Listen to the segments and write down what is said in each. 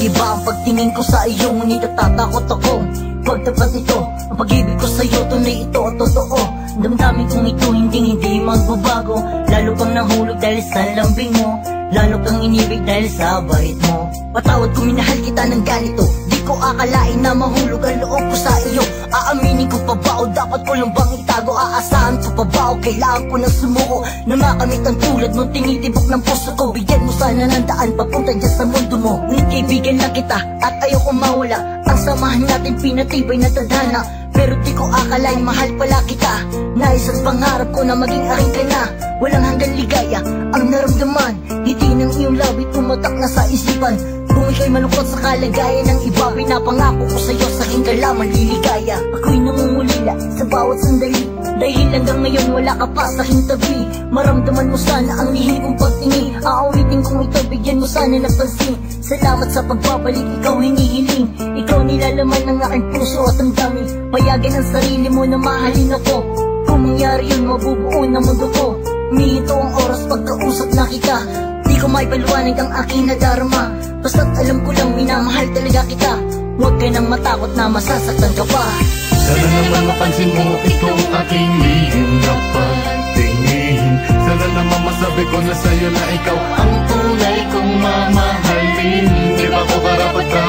Kakaiba ang pagtingin ko sa iyo, ngunit natatakot ako. Pag tapat ito, ang pag-ibig ko sa'yo, tunay ito at totoo. Damdamin kong ito hindi magbabago. Lalo kang nahulog dahil sa lambing mo, lalo kang inibig dahil sa bait mo. Patawad kung minahal kita ng ganito, di ko akalain na mahulog ang loob ko sa iyo. Aaminin ko pa ba o dapat ko lang bang itago? Aasahan ko pa ba o kailangan ko nang sumuko na makamit ang tulad mo, tinitibok ng puso ko? Bigyan mo sana ng daan papunta dyan sa mundo mo. Ngunit kaibigan lang kita at ayoko mawala. Ang samahan natin pinatibay na tadhana, pero di ko akalain mahal pala kita. Nais at pangarap ko na maging aking ka na. Walang hanggang ligaya ang naramdaman, ngiti ng iyong labi tumatak na sa isipan. Kung ikaw'y malungkot sa kalagayan ng iba, pinapangako ko sa'yo sa aking kalaman liligaya. Ako'y nangungulila sa bawat sandali, dahil hanggang ngayon wala ka pa sa aking tabi. Maramdaman mo sana ang lihim kong pagtingin, aawitin kong ito, bigyan mo sana ng pansin. Salamat sa pagbabalik, ikaw hinihiling. Ikaw nilalaman ng aking puso at ang dami. Payagan ang sarili mo na mahalin ako. Kung mangyari yun, mabubuo na mundo ko. Umihinto ang oras pagkausap na kita, di ko maipaliwanag ang aking nadarama. Basta't alam ko lang minamahal talaga kita. Huwag ka nang matakot na masasaktan ka pa. Sana naman mapansin mo itong aking lihim na pagtingin. Sana naman masabi ko na sa'yo na ikaw ang tunay kong mamahalin. Di ba ko dapat ko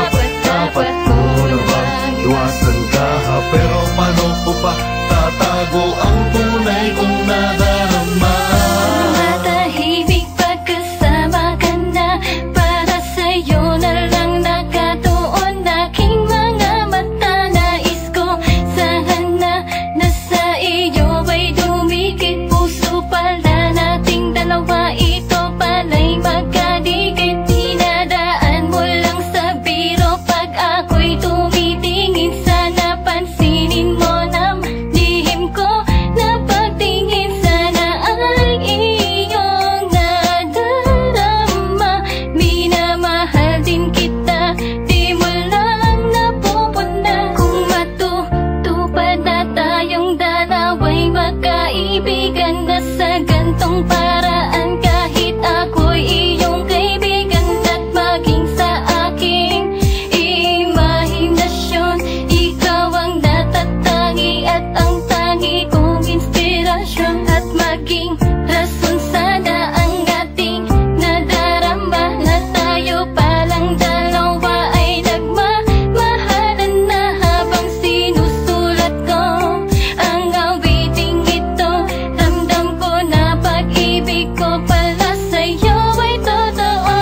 na ba iwasan ka? Pero paano ko pa tatago ang tunay kong nadarama? Matahimik pagkasama ka na, para sa'yo na lang nakatuon aking mga mata. Nais ko sana nasa iyo ay dumikit puso pala nating dalawa. Ito pala'y magkadikit, dinadaan mo lang sa biro. Pag ako'y tumitingin, sana pansinin mo na lihim ko na pagtingin. Sana ay iyong nadarama, minamahal din kita, di mo lang napupuna. Kung matutupad na tayong dalawa'y magkaibigan na sa gantong paraan, kahit ako'y iyong kaibigan at maging sa aking imahinasyon, ikaw ang natatangi at ang tangi kong inspirasyon. At maging rason sana ang ating nadarama, na tayo palang dalawa ay nagmamahalan na habang sinusulat ko ang awiting ito. Ramdam ko na pag-ibig ko pala sa'yo ay totoo.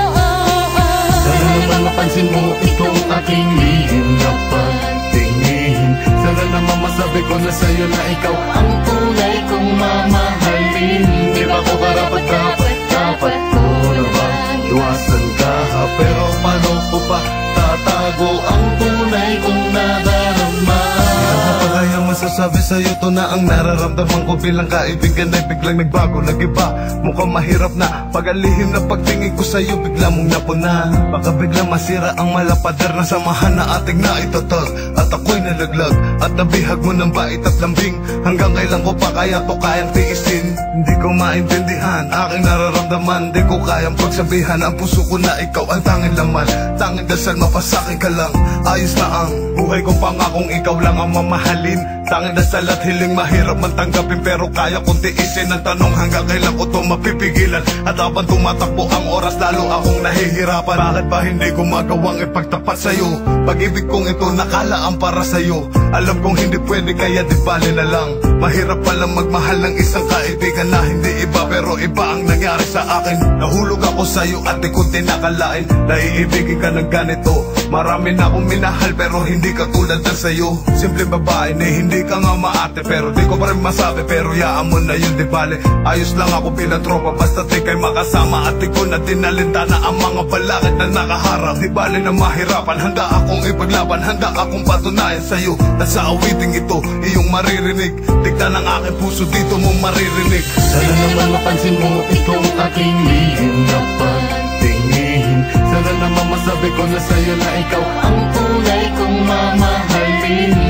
Sana naman mapansin mo itong aking lihim na pagtingin. Sana naman masabi ko na sa'yo na ikaw ang tunay kong mamahalin. Di ba ko dapat ko na ba iwasan ka? Pero paano ko pa tatago ang tunay kong nadarama? Kayang masasabi sa'yo to na ang nararamdaman ko bilang kaibigan ay biglang nagbago, nag-iba. Mukhang mahirap na pag ang lihim na pagtingin ko sa'yo bigla mong napuna. Baka biglang masira ang malapader na samahan na ating naitotol. At ako'y nalaglag at nabihag mo ng bait at lambing. Hanggang kailan ko pa kaya to kayang tiisin? Hindi ko maintindihan aking nararamdaman, di ko kayang pagsabihan. Ang puso ko na ikaw ang tanging laman, tanging dasal mapasakin ka lang. Ayos na ang buhay kong pangakong ikaw lang ang mamahalin. Tanging dasal at hiling mahirap man tanggapin, pero kaya kong tiisin ang tanong hanggang kailan ko to mapipigilan. At habang tumatakbo ang oras lalo akong nahihirapan. Bakit ba hindi ko magawang ipagtapat sa'yo? Pag-ibig kong ito nakalaan para sa'yo. Alam kong hindi pwede kaya di bali na lang. Mahirap palang magmahal ng isang kaibigan na hindi iba, pero iba ang nangyari sa akin. Nahulog ako sa'yo at di ko tinakalain na iibigin ka ng ganito. Marami na akong minahal pero hindi katulad ng sa'yo. Simpleng babae na hindi ka nga maarte, pero di ko pa rin masabi, pero yaan mo na yun di bale. Ayos lang ako bilang tropa basta't ika'y makasama. At di ko na dinalintana ang mga balakid na nakaharap. Di bale na mahirapan, handa akong ipaglaban, handa akong patunayan sa'yo na sa awiting ito iyong maririnig. Tignan ang aking puso dito mong maririnig. Sana naman mapansin mo itong aking lihim na pagtingin. Sana naman masabi ko na sa'yo na ikaw ang tunay kong mamahalin.